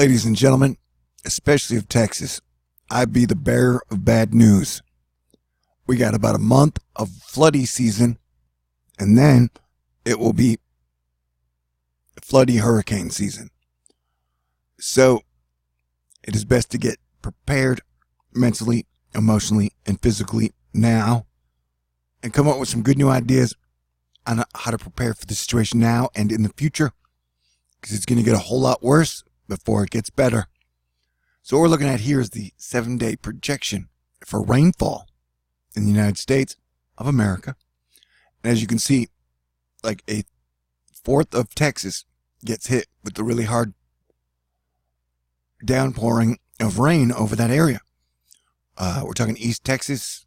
Ladies and gentlemen, especially of Texas, I be the bearer of bad news. We got about a month of floody season, and then it will be floody hurricane season. So it is best to get prepared mentally, emotionally, and physically now, and come up with some good new ideas on how to prepare for the situation now and in the future, because it's going to get a whole lot worse before it gets better. So what we're looking at here is the 7-day projection for rainfall in the United States of America. And as you can see, like a fourth of Texas gets hit with the really hard downpouring of rain over that area. We're talking East Texas,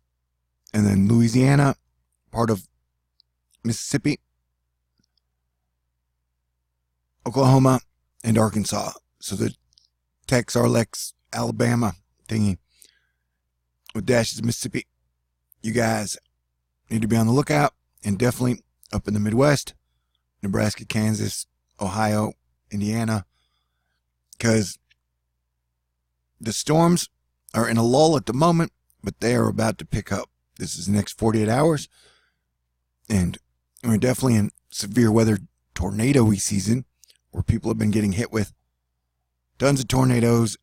and then Louisiana, part of Mississippi, Oklahoma, and Arkansas. So the Tex-Arlex, Alabama thingy with dashes of Mississippi. You guys need to be on the lookout, and definitely up in the Midwest, Nebraska, Kansas, Ohio, Indiana, because the storms are in a lull at the moment, but they are about to pick up. This is the next 48 hours, and we're definitely in severe weather tornado-y season, where people have been getting hit with tons of tornadoes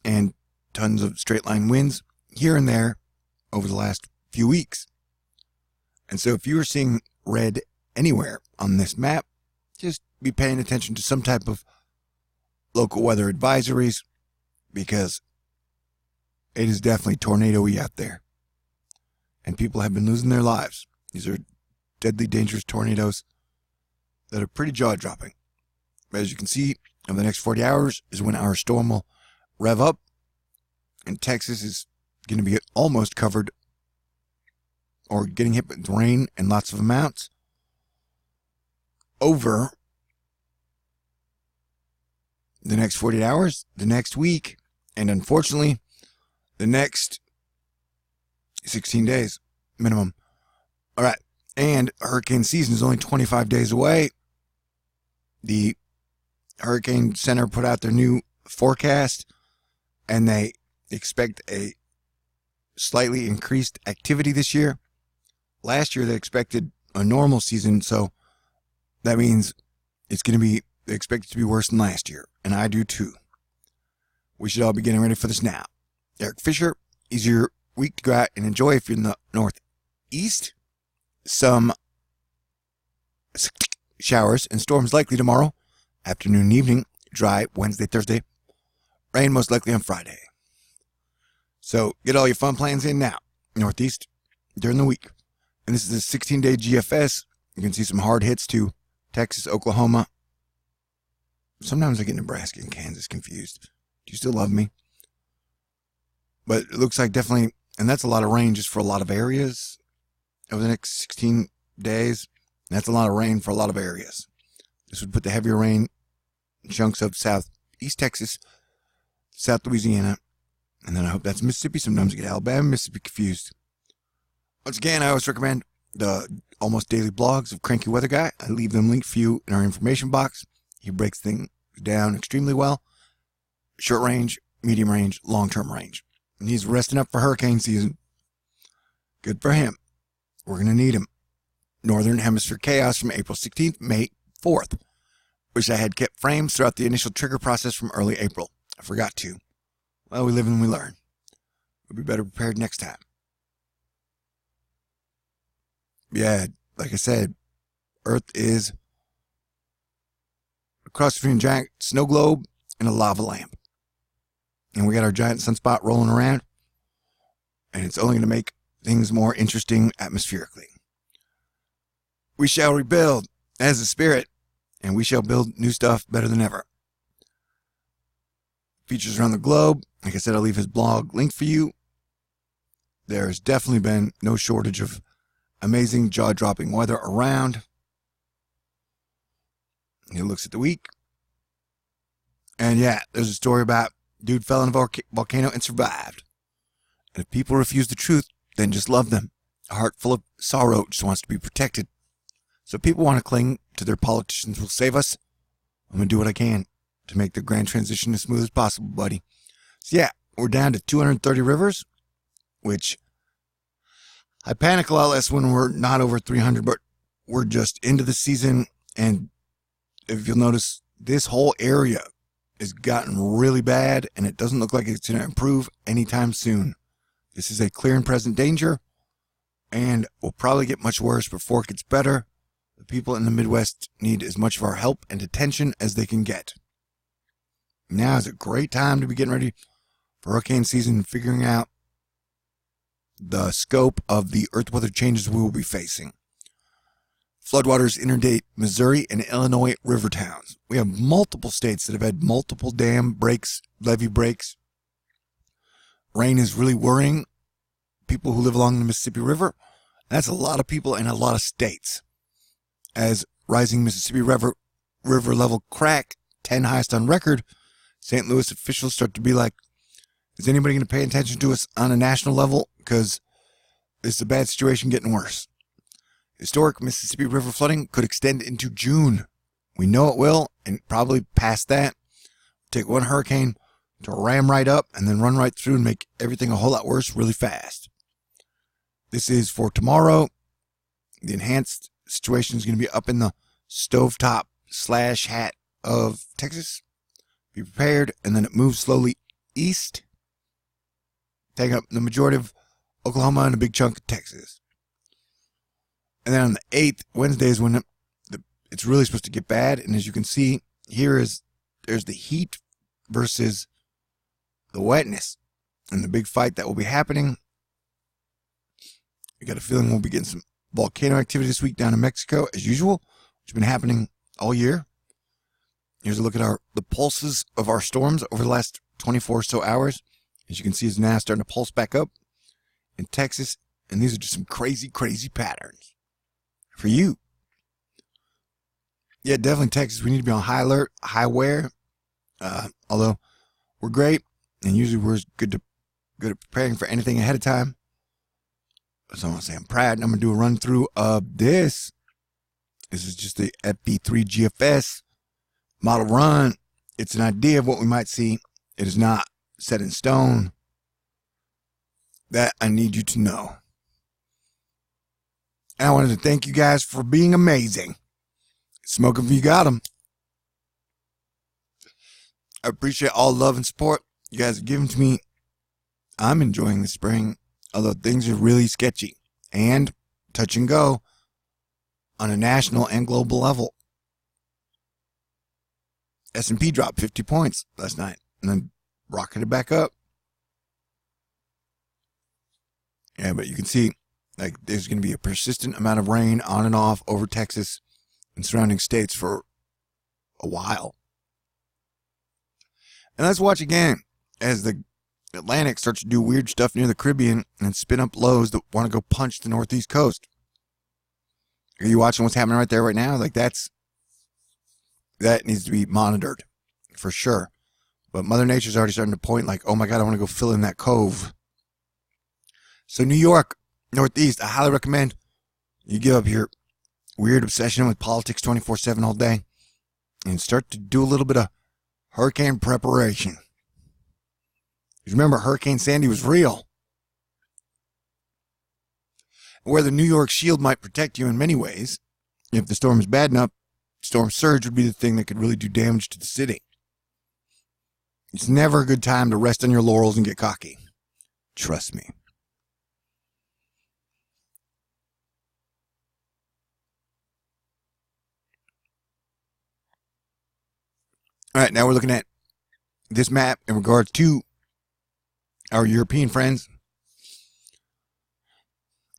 and tons of straight-line winds here and there over the last few weeks. And so if you are seeing red anywhere on this map, just be paying attention to some type of local weather advisories, because it is definitely tornado-y out there. And people have been losing their lives. These are deadly, dangerous tornadoes that are pretty jaw-dropping. As you can see, over the next 40 hours is when our storm will rev up, and Texas is going to be almost covered or getting hit with rain and lots of amounts over the next 48 hours, the next week, and unfortunately, the next 16 days minimum. All right. And hurricane season is only 25 days away. The Hurricane Center put out their new forecast, and they expect a slightly increased activity this year. Last year, they expected a normal season, so that means it's going to be, they expect it to be worse than last year, and I do too. We should all be getting ready for this now. Eric Fisher, easier week to go out and enjoy if you're in the northeast. Some showers and storms likely tomorrow, afternoon and evening, dry Wednesday, Thursday, rain most likely on Friday. So get all your fun plans in now, northeast, during the week. And this is a 16-day GFS. You can see some hard hits to Texas, Oklahoma. Sometimes I get Nebraska and Kansas confused. Do you still love me? But it looks like definitely, and that's a lot of rain just for a lot of areas over the next 16 days. That's a lot of rain for a lot of areas. This would put the heavier rain in chunks of southeast Texas, South Louisiana, and then I hope that's Mississippi. Sometimes you get Alabama, Mississippi confused. Once again, I always recommend the almost daily blogs of Cranky Weather Guy. I leave them linked for you in our information box. He breaks things down extremely well. Short range, medium range, long-term range. And he's resting up for hurricane season. Good for him. We're going to need him. Northern Hemisphere Chaos from April 16th, May 4th. Wish I had kept frames throughout the initial trigger process from early April. I forgot to. Well, we live and we learn. We'll be better prepared next time. Yeah, like I said, Earth is a cross between a giant snow globe and a lava lamp. And we got our giant sunspot rolling around. And it's only going to make things more interesting atmospherically. We shall rebuild as a spirit, and we shall build new stuff better than ever. Features around the globe. Like I said, I'll leave his blog linked for you. There's definitely been no shortage of amazing jaw-dropping weather around. He looks at the week. And yeah, there's a story about dude fell in a volcano and survived. And if people refuse the truth, then just love them. A heart full of sorrow just wants to be protected. So people want to cling to their politicians will save us. I'm going to do what I can. to make the grand transition as smooth as possible, buddy. So yeah, we're down to 230 rivers, which I panic a lot less when we're not over 300, but we're just into the season. And if you'll notice, this whole area has gotten really bad, and it doesn't look like it's going to improve anytime soon. This is a clear and present danger, and will probably get much worse before it gets better. The people in the Midwest need as much of our help and attention as they can get. Now is a great time to be getting ready for hurricane season and figuring out the scope of the earth weather changes we will be facing. Floodwaters inundate Missouri and Illinois river towns. We have multiple states that have had multiple dam breaks, levee breaks. Rain is really worrying people who live along the Mississippi River. That's a lot of people in a lot of states. As rising Mississippi River level crack, 10 highest on record, St. Louis officials start to be like, is anybody going to pay attention to us on a national level? Because it's a bad situation getting worse. Historic Mississippi River flooding could extend into June. We know it will, and probably past that. Take one hurricane to ram right up and then run right through and make everything a whole lot worse really fast. This is for tomorrow. The enhanced situation is going to be up in the stovetop / hat of Texas. Be prepared, and then it moves slowly east, taking up the majority of Oklahoma and a big chunk of Texas. And then on the 8th, Wednesday, is when it's really supposed to get bad. And as you can see, there's the heat versus the wetness and the big fight that will be happening. I got a feeling we'll be getting some volcano activity this week down in Mexico, as usual, which has been happening all year. Here's a look at the pulses of our storms over the last 24 or so hours. As you can see, it's now starting to pulse back up in Texas. And these are just some crazy, crazy patterns for you. Yeah, definitely Texas. We need to be on high alert, high aware. Although we're great, and usually we're good at preparing for anything ahead of time. So I want to say I'm proud, and I'm going to do a run through of this. This is just the FB3 GFS model run. It's an idea of what we might see. It is not set in stone. That I need you to know. And I wanted to thank you guys for being amazing. Smoke 'em if you got them. I appreciate all love and support you guys have given to me. I'm enjoying the spring, although things are really sketchy and touch and go on a national and global level. S&P dropped 50 points last night and then rocketed back up. Yeah, but you can see, like, there's going to be a persistent amount of rain on and off over Texas and surrounding states for a while. And let's watch again as the Atlantic starts to do weird stuff near the Caribbean and spin up lows that want to go punch the Northeast coast. Are you watching what's happening right there right now? Like, that needs to be monitored for sure. But Mother Nature's already starting to point like, oh my God, I want to go fill in that cove. So New York, Northeast, I highly recommend you give up your weird obsession with politics 24/7 all day and start to do a little bit of hurricane preparation. Remember, Hurricane Sandy was real. Where the New York shield might protect you in many ways, if the storm is bad enough, storm surge would be the thing that could really do damage to the city. It's never a good time to rest on your laurels and get cocky. Trust me. All right, now we're looking at this map in regards to our European friends.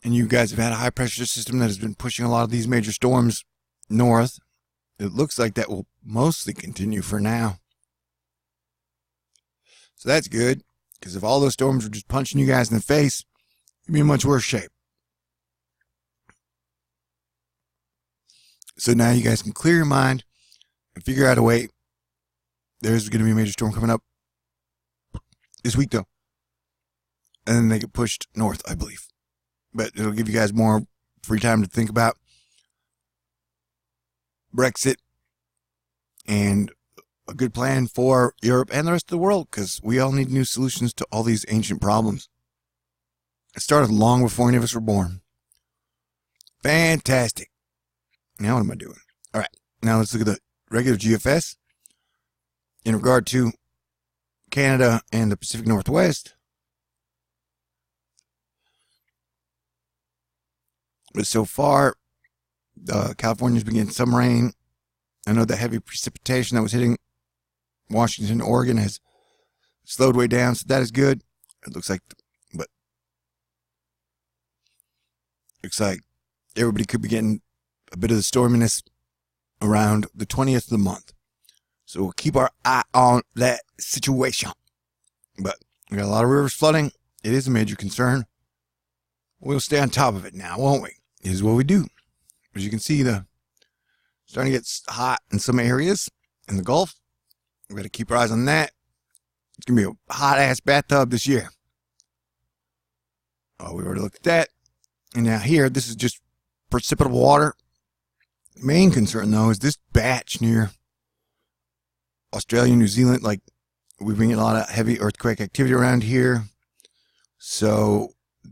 And you guys have had a high pressure system that has been pushing a lot of these major storms north. It looks like that will mostly continue for now. So that's good, because if all those storms were just punching you guys in the face, you'd be in much worse shape. So now you guys can clear your mind and figure out a way. There's going to be a major storm coming up this week, though. And then they get pushed north, I believe. But it'll give you guys more free time to think about Brexit and a good plan for Europe and the rest of the world, because we all need new solutions to all these ancient problems. It started long before any of us were born. Fantastic. Now what am I doing? All right. Now let's look at the regular GFS. In regard to Canada and the Pacific Northwest, but so far, California's been getting some rain. I know the heavy precipitation that was hitting Washington, Oregon has slowed way down, so that is good. It looks like, but looks like everybody could be getting a bit of the storminess around the 20th of the month. So we'll keep our eye on that situation. But we got a lot of rivers flooding. It is a major concern. We'll stay on top of it now, won't we? This is what we do. As you can see, starting to get hot in some areas in the Gulf. We've got to keep our eyes on that. It's going to be a hot-ass bathtub this year. Oh, we already looked at that. And now here, this is just precipitable water. Main concern, though, is this batch near Australia, New Zealand. Like, we've been getting a lot of heavy earthquake activity around here. So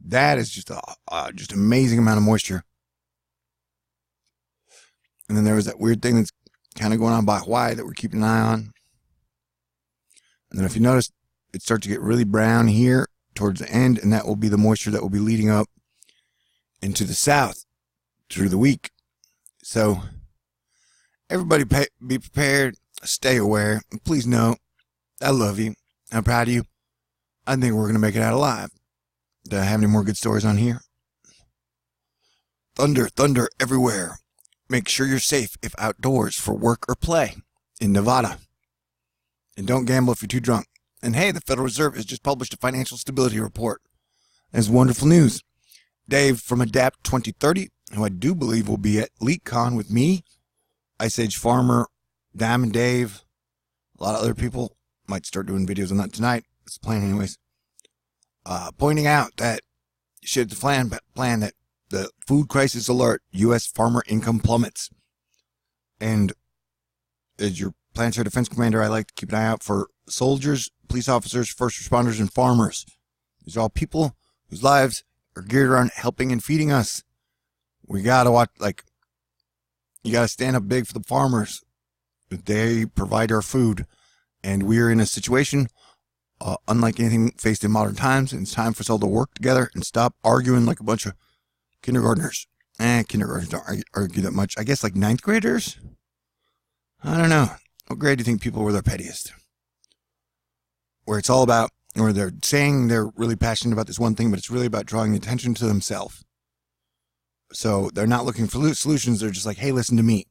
that is just just amazing amount of moisture. And then there was that weird thing that's kind of going on by Hawaii that we're keeping an eye on. And then if you notice, it starts to get really brown here towards the end, and that will be the moisture that will be leading up into the south through the week. So everybody be prepared, stay aware, and please know I love you. I'm proud of you. I think we're going to make it out alive. Do I have any more good stories on here? Thunder, thunder everywhere. Make sure you're safe if outdoors for work or play in Nevada. And don't gamble if you're too drunk. And hey, the Federal Reserve has just published a financial stability report. That's wonderful news. Dave from Adapt 2030, who I do believe will be at LeakCon with me, Ice Age Farmer, Diamond Dave, a lot of other people. Might start doing videos on that tonight. It's the plan anyways. Pointing out that you should have the plan that the food crisis alert, U.S. farmer income plummets. And as your planetary defense commander, I like to keep an eye out for soldiers, police officers, first responders, and farmers. These are all people whose lives are geared around helping and feeding us. We gotta watch, you gotta stand up big for the farmers. They provide our food. And we're in a situation unlike anything faced in modern times. And it's time for us all to work together and stop arguing like a bunch of kindergartners. Kindergartners don't argue that much. I guess like ninth graders? I don't know. What grade do you think people were their pettiest? Where it's all about, or they're saying they're really passionate about this one thing, but it's really about drawing attention to themselves. So they're not looking for solutions. They're just like, hey, listen to me.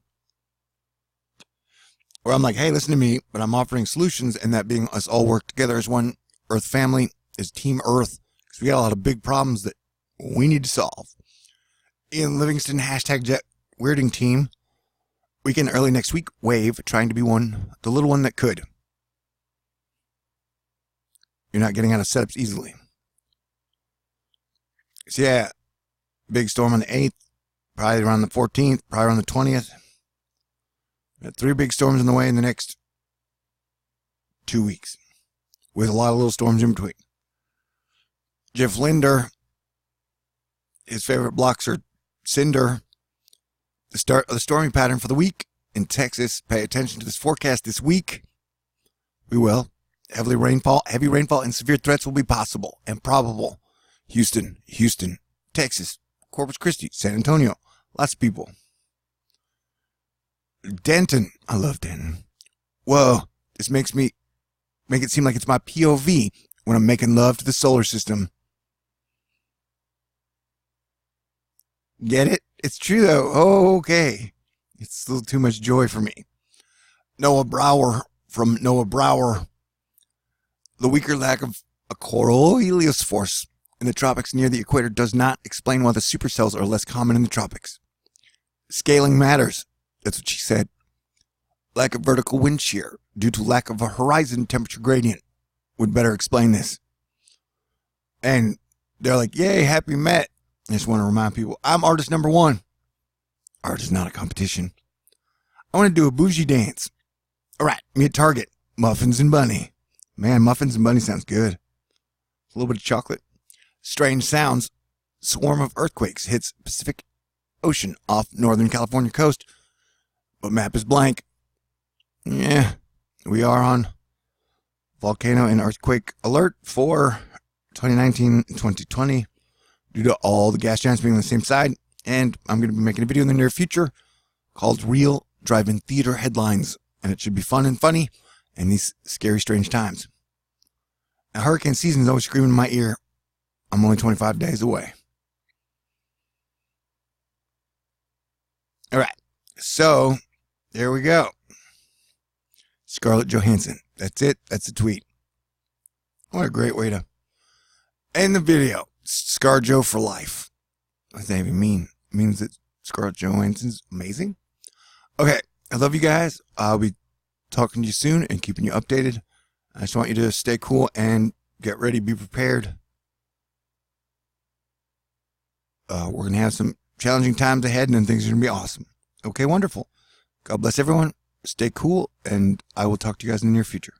Or I'm like, hey, listen to me, but I'm offering solutions, and that being us all work together as one Earth family, as Team Earth, because we got a lot of big problems that we need to solve. Ian Livingston, hashtag Weirding Team. Weekend early next week, Wave, trying to be the little one that could. You're not getting out of setups easily. So yeah, big storm on the 8th, probably around the 14th, probably around the 20th. Got 3 big storms in the way in the next 2 weeks, with a lot of little storms in between. Jeff Linder, his favorite blocks are Cinder. The start of the storming pattern for the week in Texas. Pay attention to this forecast this week. We will. Heavy rainfall, and severe threats will be possible and probable. Houston, Texas, Corpus Christi, San Antonio. Lots of people. Denton. I love Denton. Whoa. This make it seem like it's my POV when I'm making love to the solar system. Get it? It's true, though. Oh, okay. It's a little too much joy for me. Noah Brower from Noah Brower. The weaker lack of a Coriolis force in the tropics near the equator does not explain why the supercells are less common in the tropics. Scaling matters. That's what she said. Lack of vertical wind shear due to lack of a horizon temperature gradient would better explain this. And they're like, yay, happy Met. I just want to remind people, I'm artist number 1. Art is not a competition. I want to do a bougie dance. All right, me at Target. Muffins and bunny. Man, muffins and bunny sounds good. A little bit of chocolate. Strange sounds. Swarm of earthquakes hits Pacific Ocean off Northern California coast. But map is blank. Yeah, we are on volcano and earthquake alert for 2019 and 2020 due to all the gas giants being on the same side. And I'm going to be making a video in the near future called Real Drive-In Theater Headlines. And it should be fun and funny in these scary, strange times. Now, hurricane season is always screaming in my ear. I'm only 25 days away. All right. So, there we go. Scarlett Johansson. That's it. That's the tweet. What a great way to end the video. ScarJo for life. What does that even mean? It means that Scarlett Johansson's amazing? Okay. I love you guys. I'll be talking to you soon and keeping you updated. I just want you to stay cool and get ready, be prepared. We're going to have some challenging times ahead, and then things are going to be awesome. Okay, wonderful. God bless everyone. Stay cool, and I will talk to you guys in the near future.